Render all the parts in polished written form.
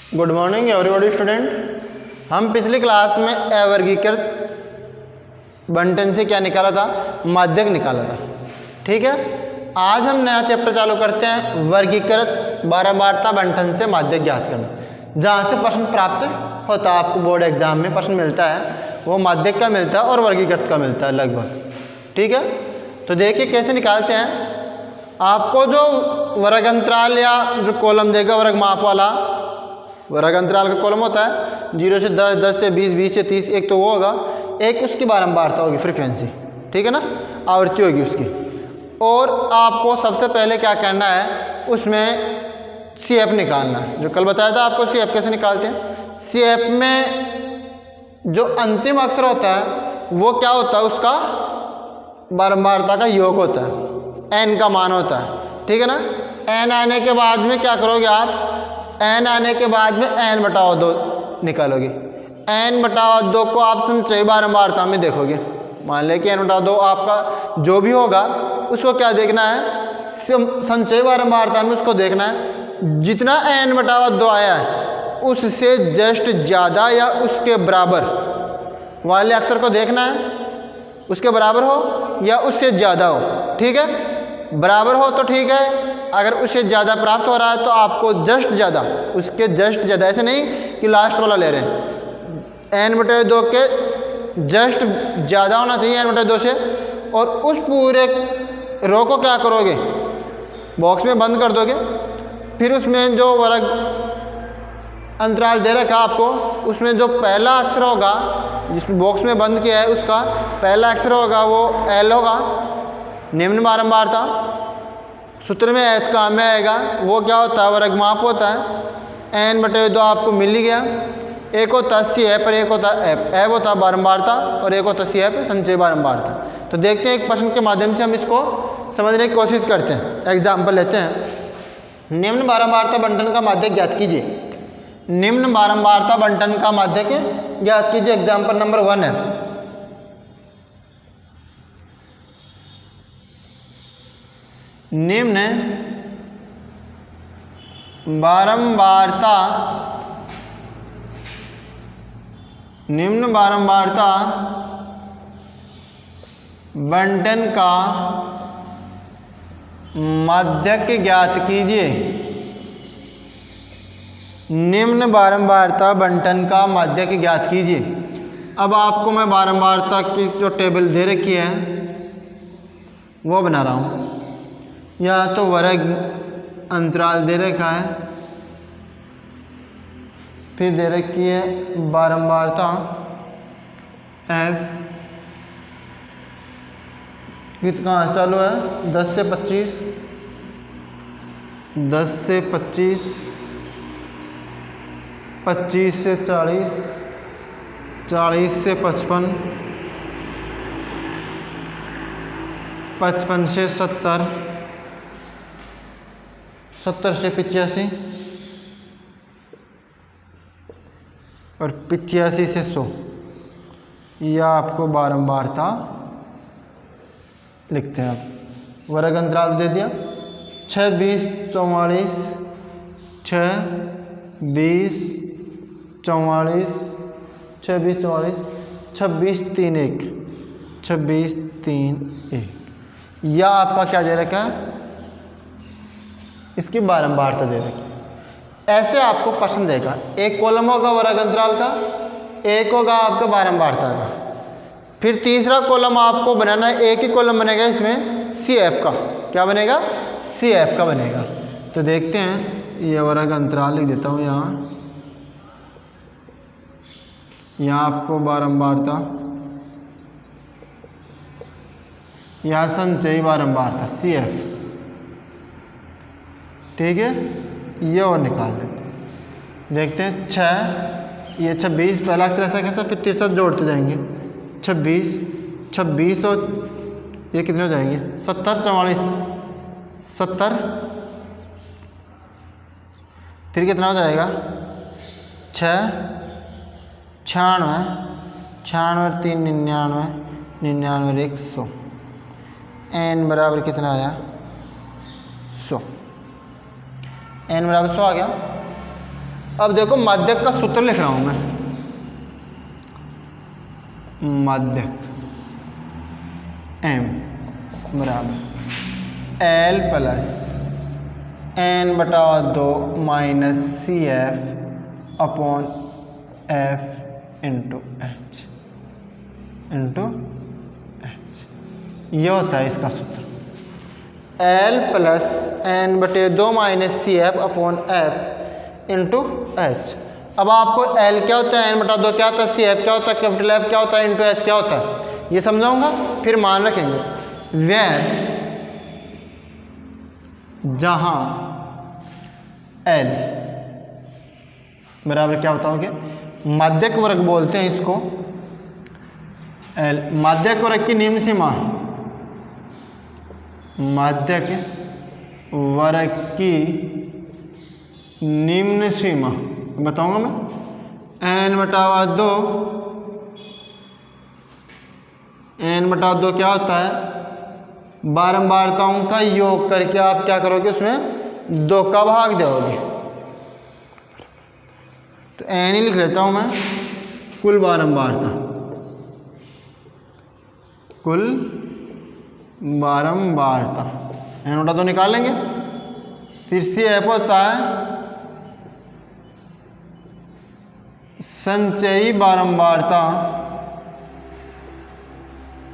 Good morning everybody student. हम पिछली class में अवर्गीकृत बंटन से क्या निकाला था, माध्यक निकाला था। ठीक है, आज हम नया चैप्टर चालू करते हैं, वर्गीकृत बारंबारता बंटन से माध्यक ज्ञात करना। जहाँ से प्रश्न प्राप्त होता है, आपको बोर्ड एग्जाम में प्रश्न मिलता है, वो माध्यक का मिलता है और वर्गीकृत का मिलता है लगभग। ठीक है, तो देखिए कैसे निकालते हैं। आपको जो वर्ग अंतराल या जो कॉलम देगा वर्ग माप वाला, वर्ग अंतराल का कॉलम होता है 0 से 10, 10 से 20, 20 से 30, एक तो वो होगा, एक उसकी बारंबारता होगी, फ्रीक्वेंसी। ठीक है ना, आवृत्ति होगी उसकी। और आपको सबसे पहले क्या करना है, उसमें CF निकालना है। जो कल बताया था आपको CF कैसे निकालते हैं। CF में जो अंतिम अक्षर होता है वो क्या होता है, उसका बारंबारता का योग होता है, n का मान होता है। ठीक है ना, n आने के बाद में क्या करोगे आप, n आने के बाद में n/2 निकालोगे। n/2 को आप संचयी बारंबारता में देखोगे। मान लें कि n/2 आपका जो भी होगा उसको क्या देखना है, संचयी बारंबारता में उसको देखना है। जितना n/2 आया है उससे जस्ट ज़्यादा या उसके बराबर वाले अक्षर को देखना है, उसके बराबर हो या उससे ज़्यादा हो। ठीक है, बराबर हो तो ठीक है, अगर उससे ज़्यादा प्राप्त हो रहा है तो आपको जस्ट ज़्यादा, उसके जस्ट ज़्यादा, ऐसे नहीं कि लास्ट वाला ले रहे हैं, n/2 के जस्ट ज़्यादा होना चाहिए n/2 से। और उस पूरे रो को क्या करोगे, बॉक्स में बंद कर दोगे। फिर उसमें जो वर्ग अंतराल दे रखा आपको, उसमें जो पहला अक्षर होगा जिस बॉक्स में बंद किया है, उसका पहला अक्षर होगा वो L होगा, निम्न बारंबारता। सूत्र में H काम में आएगा, वो क्या होता है, वर्ग माप होता है। n/2 आपको मिल ही गया। एक होता है CF और एक होता है F। F होता है बारंबारता और एक होता है CF संचयी बारंबारता। तो देखते हैं एक प्रश्न के माध्यम से हम इसको समझने की कोशिश करते हैं। एग्जाम्पल लेते हैं। निम्न बारंबारता बंटन का माध्यक ज्ञात कीजिए। निम्न बारंबारता बंटन का माध्यक ज्ञात कीजिए। एग्जाम्पल नंबर 1 है, निम्न बारंबारता बंटन का माध्यक ज्ञात कीजिए। निम्न बारंबारता बंटन का माध्यक ज्ञात कीजिए। अब आपको मैं बारंबारता की जो टेबल दे रखी है वो बना रहा हूँ। या तो वर्ग अंतराल दे रखा है, फिर दे रखी है बारंबारता F, कितना चालू है 10 से 25, 10 से 25, 25 से 40, 40 से 55, 55 से 70, 70 से 85 और 85 से 100। यह आपको बारंबारता लिखते हैं आप। वर्ग अंतराल दे दिया 6, 20, 44, 6, 20, 44, 6, 20, 44, 26, 3, 1, 26, 3, 1। यह आपका क्या दे रखा है, इसकी बारंबारता दे रखी है। ऐसे आपको प्रश्न देगा, एक कॉलम होगा वर्ग अंतराल का, एक होगा आपका बारंबारता का। फिर तीसरा कॉलम आपको बनाना है, एक ही कॉलम बनेगा इसमें CF का। क्या बनेगा, CF का बनेगा। तो देखते हैं, ये वर्ग अंतराल लिख देता हूँ यहाँ। यहाँ आपको बारंबारता, यहाँ संचयी बारंबारता CF। ठीक है, ये और निकाल लेते हैं। देखते हैं 6, ये 26, पहला अक्षर ऐसा कैसा, फिर तीसरा जोड़ते जाएंगे। 26, 26 और ये कितने हो जाएंगे, 70, 44, 70, फिर कितना हो जाएगा 6, 96, 96, 3, 99, 99, 100। n बराबर कितना आया, 100। n बराबर 100 आ गया। अब देखो माध्यक का सूत्र लिख रहा हूं मैं। माध्यक M बराबर L plus n/2 minus CF upon F into H। ये होता है इसका सूत्र, L plus n/2 minus CF upon F into H। अब आपको L क्या होता है, n/2 क्या होता है, CF क्या होता है, कैपिटल F क्या होता है, इंटू H क्या होता है, ये समझाऊंगा फिर मान रखेंगे। वेयर जहां L बराबर क्या बताओगे, माध्यक वर्ग बोलते हैं इसको। L माध्यक वर्ग की निम्न सीमा, माध्यक वर्ग की निम्न सीमा बताऊंगा मैं। n/2 क्या होता है, बारंबारताओं का योग करके आप क्या करोगे, उसमें 2 का भाग दोगे। तो n ही लिख लेता हूं मैं, कुल बारंबारता, कुल बारंबारता n/2 निकाल लेंगे। फिर CF होता है संचयी बारंबारता,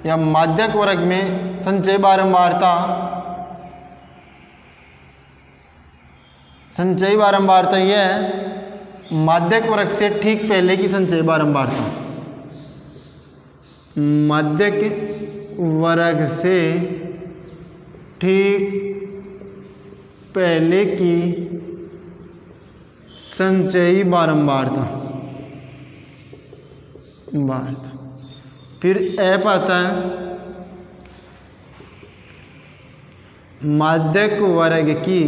या माध्यक वर्ग में संचयी बारंबारता, संचयी बारंबारता यह है माध्यक वर्ग से ठीक पहले की संचयी बारंबारता, माध्यक वर्ग से ठीक पहले की संचयी बारंबारता। फिर F आता है माध्यक वर्ग की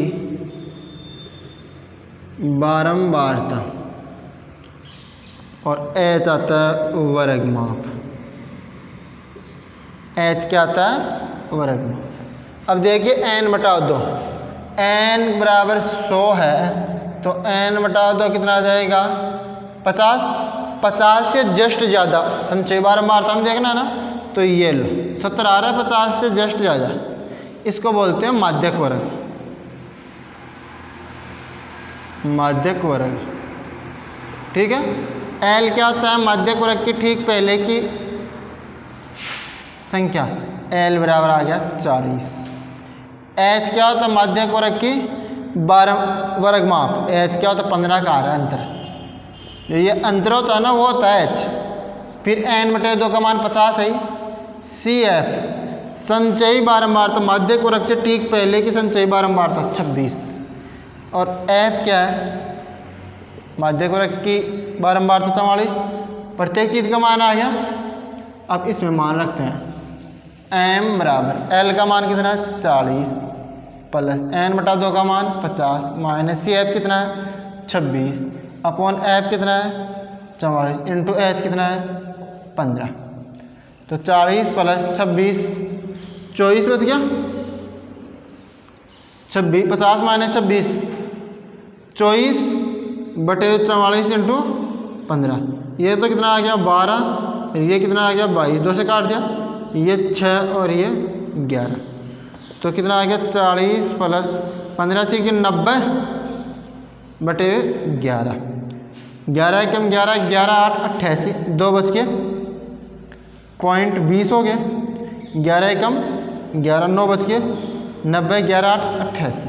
बारंबारता, और H आता है वर्ग माप। H क्या आता है, वर्ग माप। अब देखिए n/2, n बराबर 100 है, तो n/2 कितना आ जाएगा, 50। 50 से जस्ट ज़्यादा संचयी बारंबारता में देखना है ना, तो ये लो 70 आ रहा है, 50 से जस्ट ज़्यादा, इसको बोलते हैं माध्यक वर्ग। माध्यक वर्ग, ठीक है। L क्या होता है, माध्यक वर्ग की ठीक पहले की संख्या, L बराबर आ गया 40। H क्या होता है, माध्यक वर्ग की वर्ग माप, H क्या होता है, 15 का आ रहा है अंतर, जो ये अंतर होता है ना वो होता है H। फिर n/2 का मान 50 है। CF संचयी बारंबारता, माध्यक वर्ग से ठीक पहले की संचयी बारंबारता 26, और F क्या है, माध्यक वर्ग की बारंबारता 44। प्रत्येक चीज़ का मान आ गया। अब इसमें मान रखते हैं, M बराबर L का मान कितना है, 40 प्लस n/2 का मान 50 माइनस CF कितना है, 26 अपॉन F कितना है, 44 इंटू H कितना है, 15। तो 40 प्लस 26, 24 बच गया। 26, 50 माइनस 26, 24/44 इंटू 15, ये तो कितना आ गया 12, ये कितना आ गया 22, 2 से काट दिया, ये 6 और ये 11, तो कितना आ गया 40 प्लस 15 से 90/11, 11 एकम 11, 11 8 88, 2 बच के 0.20 हो गए, 11 एकम 11, 9 बच के 90, 11 8 88,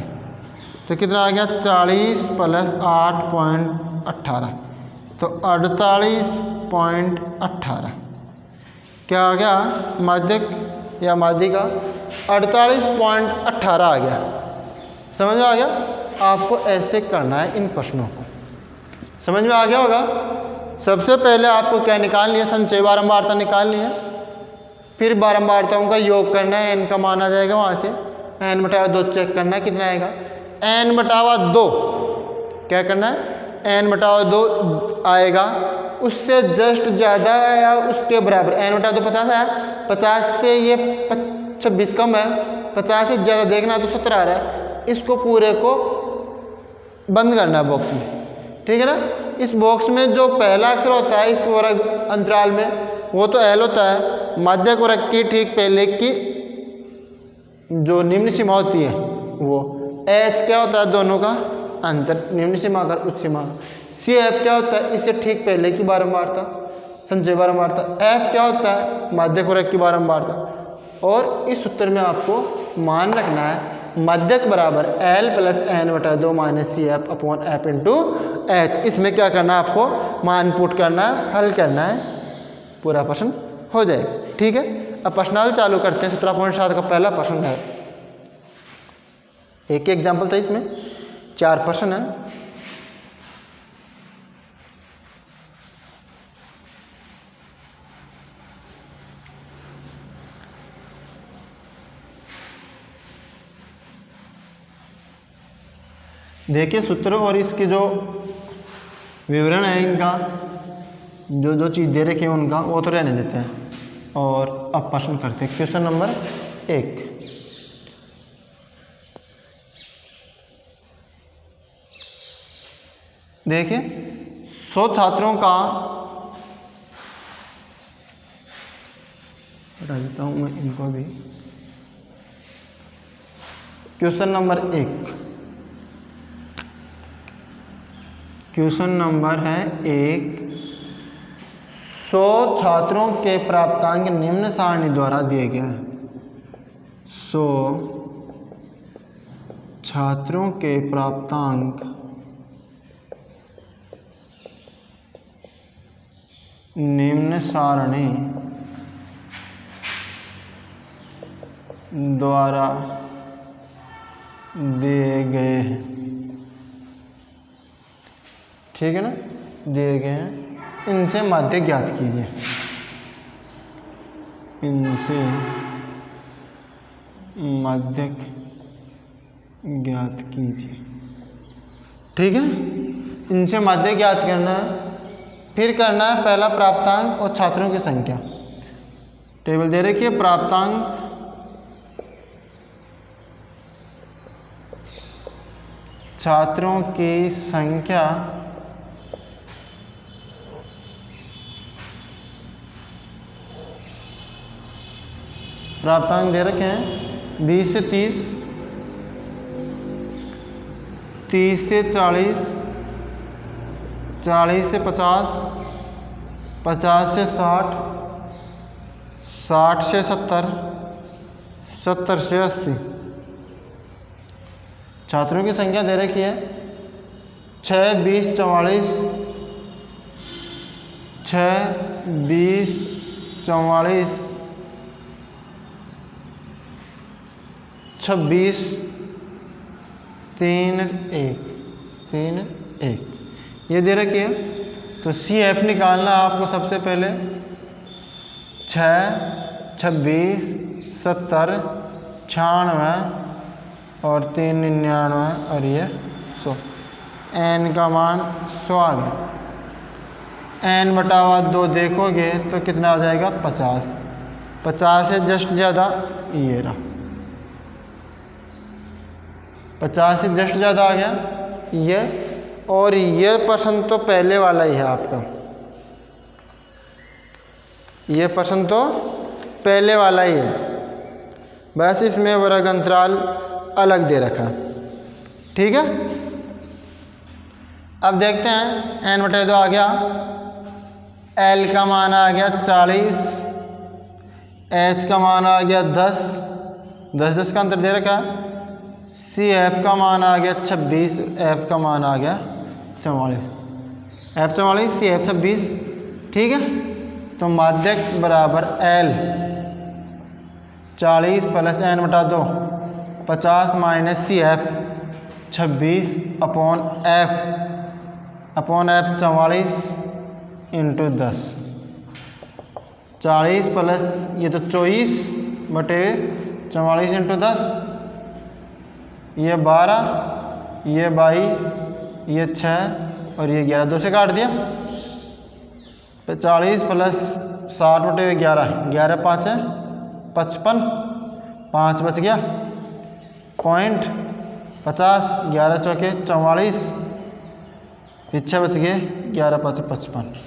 तो कितना आ गया 40 प्लस 8.18, तो 48.18 क्या आ गया, माध्यक या माध्यिका 48.18 आ गया। समझ में आ गया। आपको ऐसे करना है इन प्रश्नों को, समझ में आ गया होगा। सबसे पहले आपको क्या निकालनी है, संचयी बारंबारता निकालनी है, फिर बारंबारताओं का योग करना है, n का मान आ जाएगा वहाँ से, n/2 चेक करना है कितना आएगा, n/2 क्या करना है, n/2 आएगा, उससे जस्ट ज़्यादा है या उसके बराबर, n/2 50 है, 50 से ये 26 कम है, 50 से ज़्यादा देखना है तो 70 आ रहा है, इसको पूरे को बंद करना है बॉक्स में, ठीक है ना। इस बॉक्स में जो पहला अक्षर होता है इस वर्ग अंतराल में वो तो एल होता है। मध्यक वर्ग की ठीक पहले की जो निम्न सीमा होती है वो एच क्या होता है, दोनों का अंतर, निम्न सीमा का उच्च सीमा। सी एफ क्या होता है, इससे ठीक पहले की बारंबारता, संचय बारंबारता। एफ क्या होता है, मध्यक वर्ग की बारंबारता। और इस सूत्र में आपको मान रखना है मध्यक बराबर एल प्लस एन बटा 2 minus C F upon F into H. इसमें क्या करना है, आपको मान पुट करना है, हल करना है, पूरा प्रश्न हो जाए। ठीक है, अब प्रश्नावली चालू करते हैं। 17.7 का पहला प्रश्न है, एक एग्जाम्पल था, इसमें 4 प्रश्न है। देखिए सूत्र और इसके जो विवरण है इनका, जो चीज़ दे रखी है उनका वो तो रहने देते हैं। और अब प्रश्न करते हैं। क्वेश्चन नंबर 1, देखिए 100 छात्रों का, हटा देता हूँ मैं इनको भी। क्वेश्चन नंबर 1, क्वेश्चन नंबर है 1, 100 छात्रों के प्राप्तांक निम्न सारणी द्वारा दिए गए हैं। 100 छात्रों के प्राप्तांक निम्न सारणी द्वारा दिए गए हैं। ठीक है ना, दिए गए हैं। इनसे माध्य ज्ञात कीजिए, इनसे माध्यक ज्ञात कीजिए। ठीक है, इनसे माध्य ज्ञात करना है। फिर करना है पहला प्राप्तांक और छात्रों की संख्या। टेबल दे रखी है, प्राप्तांक छात्रों की संख्या प्राप्तांक दे रखे हैं 20 से 30, 30 से 40, 40 से 50, 50 से 60, 60 से 70, 70 से 80। छात्रों की संख्या दे रखी है 6, 20, 44, 6, 20, 44, 26, 3, 1, 3, 1 ये दे रखी है। तो सी एफ निकालना आपको सबसे पहले 6, 26, 70, 96 और 3, 99 और ये 100। एन का मान 100 आ गया। एन बटा 2 देखोगे तो कितना आ जाएगा 50। 50 से जस्ट ज़्यादा ये रहा, 50 से जस्ट ज़्यादा आ गया ये। और ये प्रश्न तो पहले वाला ही है आपका, ये प्रश्न तो पहले वाला ही है, बस इसमें वर्ग अंतराल अलग दे रखा। ठीक है, अब देखते हैं। एन बटे 2 आ गया, एल का मान आ गया 40, एच का मान आ गया 10, 10 10 का अंतर दे रखा। सी एफ का मान आ गया 26, एफ का मान आ गया 44, एफ 44, सी एफ 26। ठीक है, तो माध्यक बराबर एल 40 प्लस एन बटा 2 50 minus C F 26 upon F 44 into 10। 40 plus ये तो 24 बटे 44 इंटू 10, ये 12, ये 22, ये 6 और ये 11, 2 से काट दिया। 40 प्लस 60 बटे 11, 11 5 है 55, 5 बच गया पॉइंट 50, 11 चौके 44, पीछे बच गए 11 5 55,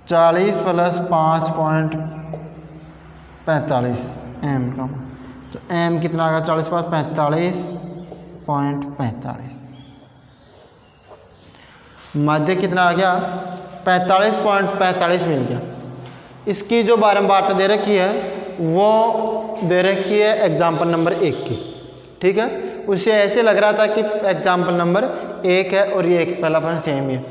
40 प्लस 5.45 एम का, तो एम कितना आ गया 40 पास 45.45। माध्य कितना आ गया 45.45 मिल गया। इसकी जो बारंबारता दे रखी है वो दे रखी है एग्जाम्पल नंबर 1 की, ठीक है। उसे ऐसे लग रहा था कि एग्जाम्पल नंबर 1 है और ये एक पहला प्रश्न सेम ही है।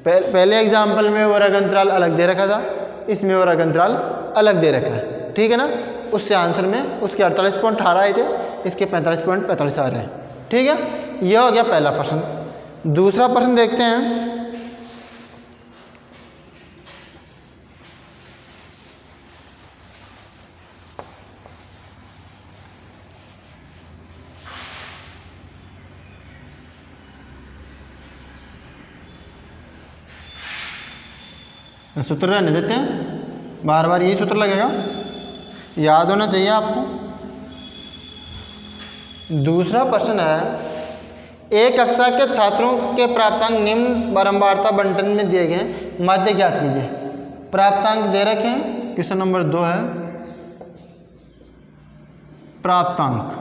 पहले एग्जाम्पल में वर्ग अंतराल अलग दे रखा था, इसमें वर्ग अंतराल अलग दे रखा है, ठीक है ना। उससे आंसर में उसके 48.18 आए थे, इसके 45.45 आ रहे हैं, ठीक है। यह हो गया पहला प्रश्न। दूसरा प्रश्न देखते हैं। सूत्र रहने देते हैं, बार बार यही सूत्र लगेगा, याद होना चाहिए आपको। दूसरा प्रश्न है, एक कक्षा के छात्रों के प्राप्तांक निम्न बारंबारता बंटन में दिए गए, माध्य ज्ञात कीजिए। प्राप्तांक दे रखे हैं, क्वेश्चन नंबर 2 है प्राप्तांक,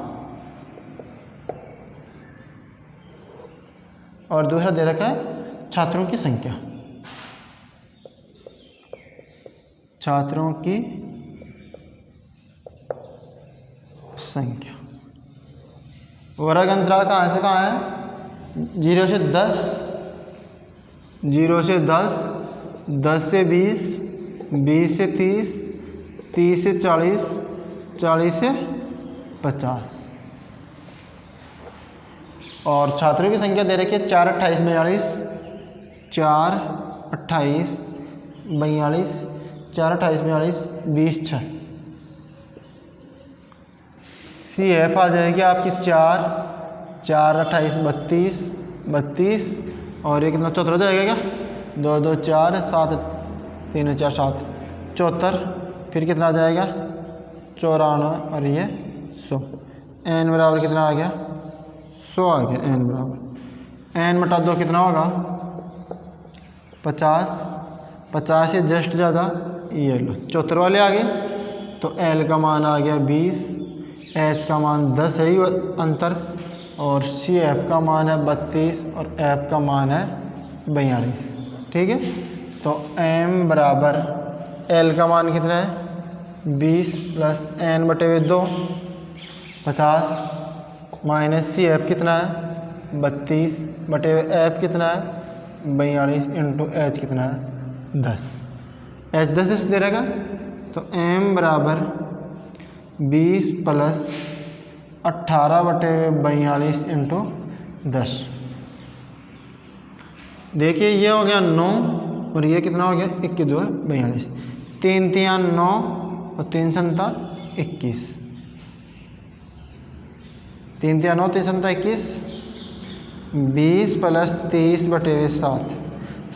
और दूसरा दे रखा है छात्रों की संख्या, छात्रों की संख्या। वर्ग अंतराल कहाँ से कहाँ है, 0 से 10, 0 से 10, 10 से 20, 20 से 30, 30 से 40, 40 से 50। और छात्रों की संख्या दे रखी है 4 28 42, 4 28 42, 4 28 42, 20 6। सी एफ आ जाएगी आपकी 4 4 28 32 32, और ये कितना 74 हो जाएगा क्या, 2 2 4 7 3 4 7 74, फिर कितना आ जाएगा 94, और ये 100। एन बराबर कितना आ गया 100 आ गया। एन बराबर एन बटा 2 कितना होगा 50, 50 से जस्ट ज़्यादा ये लो 74 वाले आ गए, तो एल का मान आ गया 20, एच का मान 10 है ही अंतर, और सी एफ का मान है 32 और एफ का मान है 42, ठीक है। तो एम बराबर एल का मान कितना है 20 प्लस एन बटे 2 50, माइनस सी एफ कितना है 32 बटे एफ कितना है 42, इंटू एच कितना है 10, एच 10 दे रहेगा। तो एम बराबर 20 प्लस 18 बटे 42 इंटू 10। देखिए ये हो गया 9, और ये कितना हो गया 21 2 42, 3 3 9 और 3 7 21, 3 3 9 3 7 21, 20 प्लस 30 बटे 7,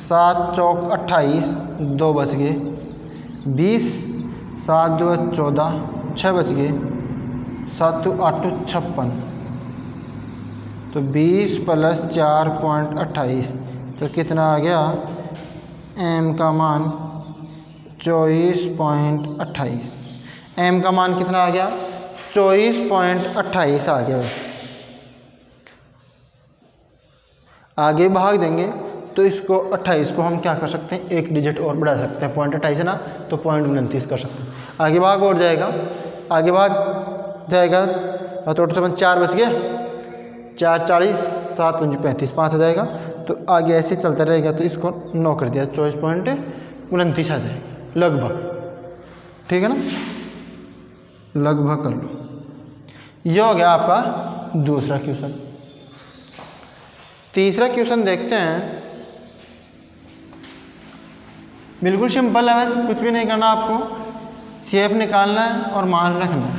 7 चौक 28, 2 बच गए, 20 7 2 14, 6 बच गए, 7 8 56, तो 20 प्लस 4.28, तो कितना आ गया एम का मान 24.28। एम का मान कितना आ गया 24.28 आ गया। आगे भाग देंगे तो इसको 28 को हम क्या कर सकते हैं, एक डिजिट और बढ़ा सकते हैं, 0.28 है ना, तो 0.29 कर सकते हैं। आगे भाग और जाएगा, आगे भाग जाएगा तो 4 बच गए, 4 40, 7 5 35, 5 आ जाएगा। तो आगे ऐसे चलता रहेगा, तो इसको 9 कर दिया, 24.29 आ जाएगा लगभग, ठीक है ना, लगभग कर लो। ये हो गया आपका दूसरा क्वेश्चन। तीसरा क्वेश्चन देखते हैं, बिल्कुल सिंपल है, बस कुछ भी नहीं करना आपको, शेप निकालना है और मान रखना है।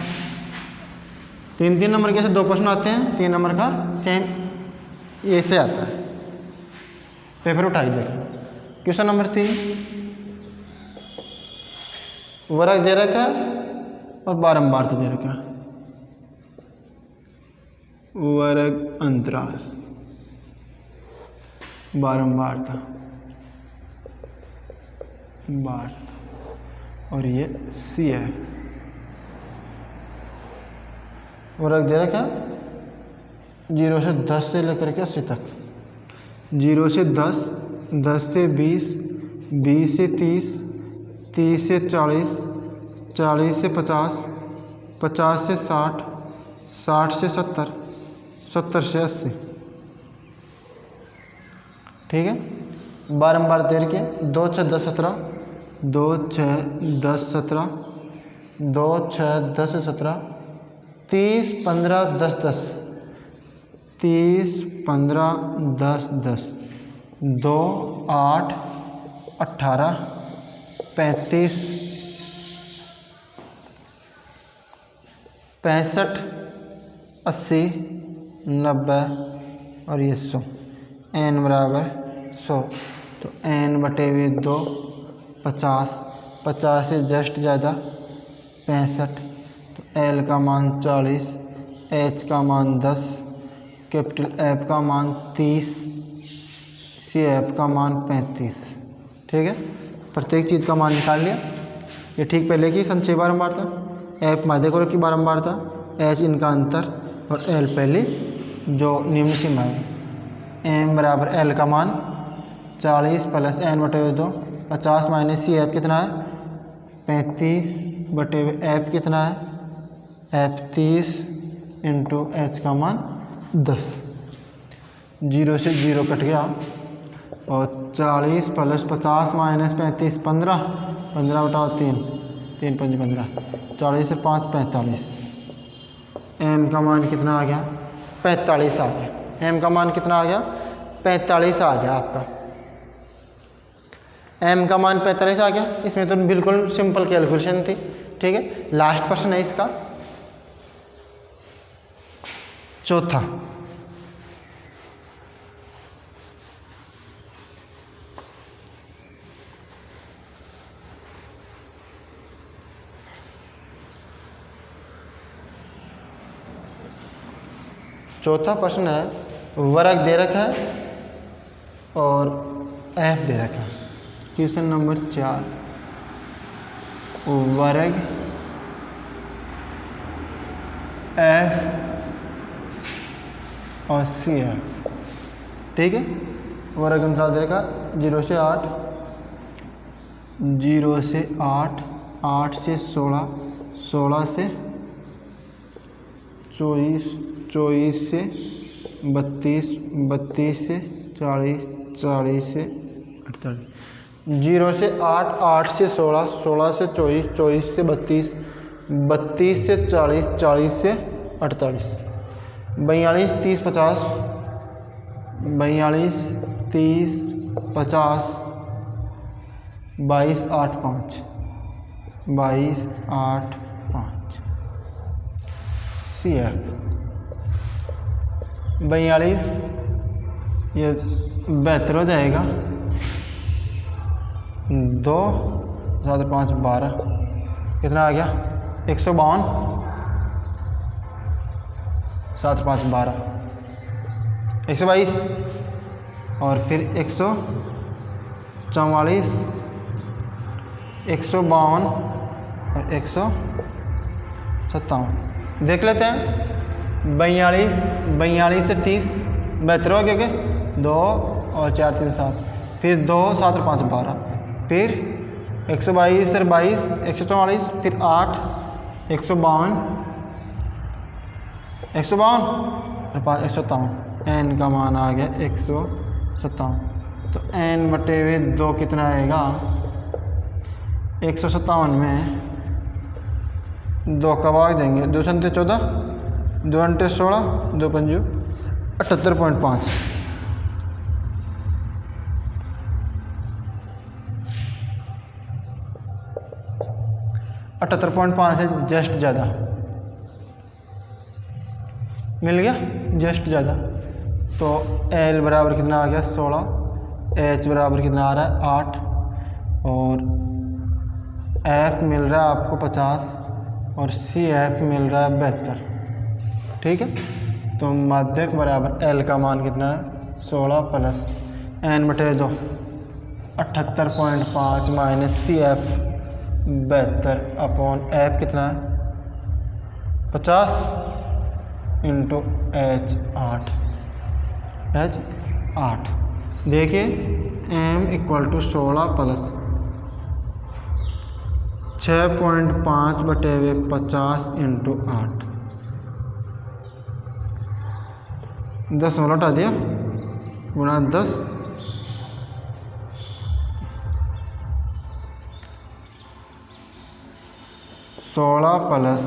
3 नंबर के से 2 प्रश्न आते हैं, 3 नंबर का सेम ये से आता है, पेपर उठा के देखो। क्वेश्चन नंबर 3, वर्ग दे रखा है और बारंबारता दे रखा है, वर्ग अंतराल। बारंबारता और ये सी है। और रख दे रहा क्या 0 से 10 से लेकर के 80 तक, 0 से 10, 10 से 20, 20 से 30, 30 से 40, 40 से 50, 50 से 60, 60 से 70, 70 से 80। ठीक है, बारंबार देर के 2 6 10 17, 2 6 10 17, 2 6 10 17, 30 15 10 10, 30 15 10 10, 2 8 18, 35 65 80 90 और ये 100। n बराबर 100, तो n बटे हुए 2 50, 50 से जस्ट ज़्यादा 65, तो l का मान 40, h का मान 10, कैपिटल F का मान 30, CF का मान 35। ठीक है, प्रत्येक चीज़ का मान निकाल लिया। ये ठीक पहले की संचय बारंबारता, F मध्यकोण की बारंबारता, H इनका अंतर और L पहली जो निम्न सीमा है। m बराबर l का मान 40 प्लस n बटे हुए 2, 50 माइनस सी एफ कितना है 35 बटे हुए f कितना है f 30 इंटू h का मान 10। 0 से 0 कट गया और 40 प्लस 50 माइनस 35 15, 15 बटा 3, 3 5 15, 40 से 5 45। m का मान कितना आ गया 45 आ गया। m का मान कितना आ गया 45 आ गया आपका। m का मान 45 आ गया। इसमें तो बिल्कुल सिंपल कैलकुलेशन थी। ठीक है, लास्ट क्वेश्चन है इसका चौथा। चौथा प्रश्न है वर्ग दे रखा है और f दे रखा है। क्वेश्चन नंबर 4, वर्ग f और CF। ठीक है, वर्ग अंतराल दे रखा 0 से 8, 0 से 8, 8 से 16, 16 से 24, 24 से 32, 32 से 40, 40 से 48। 0 से 8, 8 से 16, 16 से 24, 24 से 32, 32 से 40, 40 से 48। 42 30 50, 42 30 50, 22 8 5, 22 8 5। CF 42 ये 72 हो जाएगा, 2 7 5 12, कितना आ गया 152, 7 5 12, 122 और फिर 144, 152 और 157। देख लेते हैं 42 से 30 72 हो गया, 2 और 4 3 7, फिर 2 7 और 5 12, फिर 122 और 22 144, फिर 8 152 और 5 157। n का मान आ गया 157। तो n बटे हुए 2 कितना आएगा 157 में 2 का भाग देंगे, 2 संते 14, 2 अंटे 16, 2 पंजू 78.5। 78.5 से जस्ट ज़्यादा मिल गया, जस्ट ज़्यादा। तो L बराबर कितना आ गया 16, H बराबर कितना आ रहा है 8 और F मिल रहा है आपको 50 और CF मिल रहा है 72। ठीक है, तो माध्यक बराबर L का मान कितना है 16 प्लस n बटे 2 78.5 minus C F 72 upon F कितना है 50 इंटू H8 देखिए m इक्वल टू 16 प्लस 6.5 बटे 50 इंटू 8 10 हटा दिया गुणा 10 16 प्लस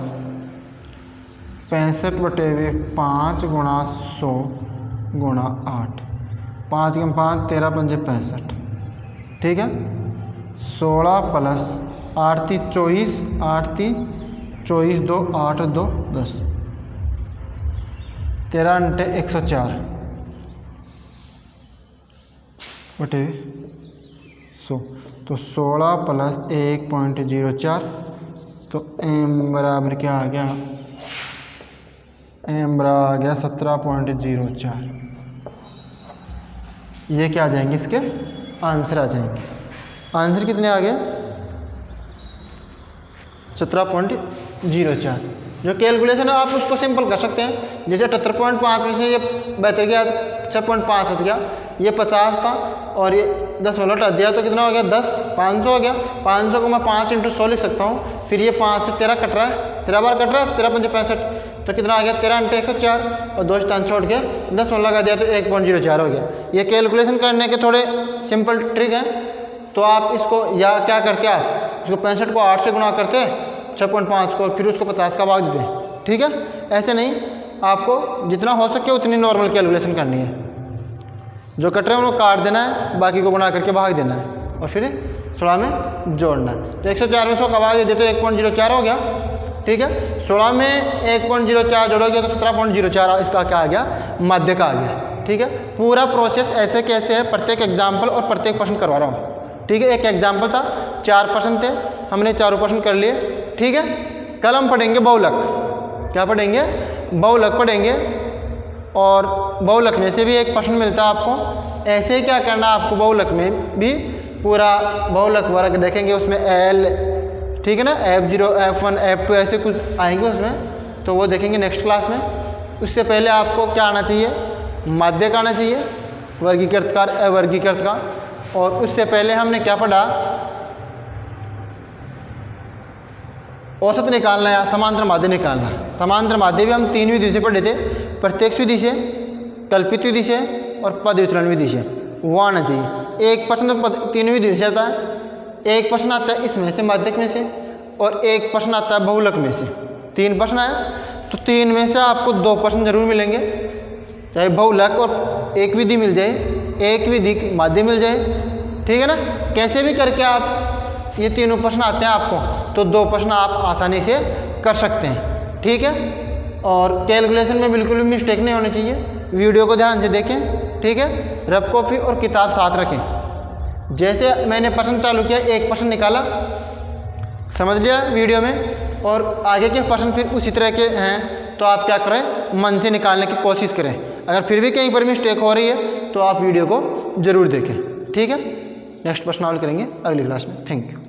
65 बटे 5 गुणा 100 गुणा 8 5 के 5 13 पंजे 65 ठीक है 16 प्लस 8 × 3 = 24 2 8 2 10 13 × 104 बटे 100 तो 16 प्लस 1.04 तो m बराबर क्या आ गया m बराबर आ गया 17.04 ये क्या आ जाएंगे इसके आंसर आ जाएंगे आंसर कितने आ गए 17.04 जो कैलकुलेशन है आप उसको सिंपल कर सकते हैं जैसे 78.5 में से ये 72 गया 6.5 बच गया ये 50 था और ये 10 वाला हटा दिया तो कितना हो गया 10 500 हो गया 500 को मैं 5 × 100 लिख सकता हूँ फिर ये 5 से 13 कट रहा है 13 बार कट रहा है 13 पंजे 65 तो कितना आ गया 13 × 104 और 2 स्थान छोड़ के 10 वाला लगा दिया तो 1.04 हो गया ये कैलकुलेशन करने के थोड़े सिंपल ट्रिक हैं तो आप इसको या क्या करते आप इसको 65 को 8 से गुणा करते 6.5 को फिर उसको 50 का भाग दें ठीक है ऐसे नहीं आपको जितना हो सके उतनी नॉर्मल कैलकुलेशन करनी है जो कट रहे हैं उनको काट देना है बाकी को गुणा करके भाग देना है और फिर 16 में जोड़ना है तो 104 में 100 का भाग दे देते तो 1.04 हो गया ठीक है 16 में 1.04 जोड़ोगे तो 17.04 इसका क्या आ गया माध्य का आ गया ठीक है पूरा प्रोसेस ऐसे कैसे है प्रत्येक एग्जाम्पल और प्रत्येक प्रश्न करवा रहा हूँ ठीक है एक एग्जाम्पल था 4 प्रश्न थे हमने चारों प्रश्न कर लिए ठीक है कल हम पढ़ेंगे बहुलक क्या पढ़ेंगे बहुलक पढ़ेंगे और बहुलक में से भी एक प्रश्न मिलता है आपको ऐसे ही क्या करना आपको बहुलक में भी पूरा बहुलक वर्ग देखेंगे उसमें L ठीक है ना F0 F1 F2 ऐसे कुछ आएंगे उसमें तो वो देखेंगे नेक्स्ट क्लास में उससे पहले आपको क्या आना चाहिए माध्य का आना चाहिए वर्गीकृत का अवर्गीकृत का और उससे पहले हमने क्या पढ़ा औसत निकालना या समांतर माध्य निकालना समांतर माध्य भी हम 3 विधि से पढ़े थे प्रत्यक्ष विधि से कल्पित विधि से और पद विचलन विधि से वो आना चाहिए एक प्रश्न तो 3 विधि से आता है एक प्रश्न आता है इसमें से माध्यक में से और एक प्रश्न आता है बहुलक में से 3 प्रश्न आए तो 3 में से आपको 2 प्रश्न जरूर मिलेंगे चाहे बहुलक और एक विधि मिल जाए एक विधि माध्य मिल जाए ठीक है ना कैसे भी करके आप ये 3 प्रश्न आते हैं आपको तो 2 प्रश्न आप आसानी से कर सकते हैं ठीक है और कैलकुलेशन में बिल्कुल भी मिस्टेक नहीं होनी चाहिए वीडियो को ध्यान से देखें ठीक है रफ कॉपी और किताब साथ रखें जैसे मैंने प्रश्न चालू किया एक प्रश्न निकाला समझ लिया वीडियो में और आगे के प्रश्न फिर उसी तरह के हैं तो आप क्या करें मन से निकालने की कोशिश करें अगर फिर भी कहीं पर मिस्टेक हो रही है तो आप वीडियो को ज़रूर देखें ठीक है नेक्स्ट प्रश्न हल करेंगे अगली क्लास में थैंक यू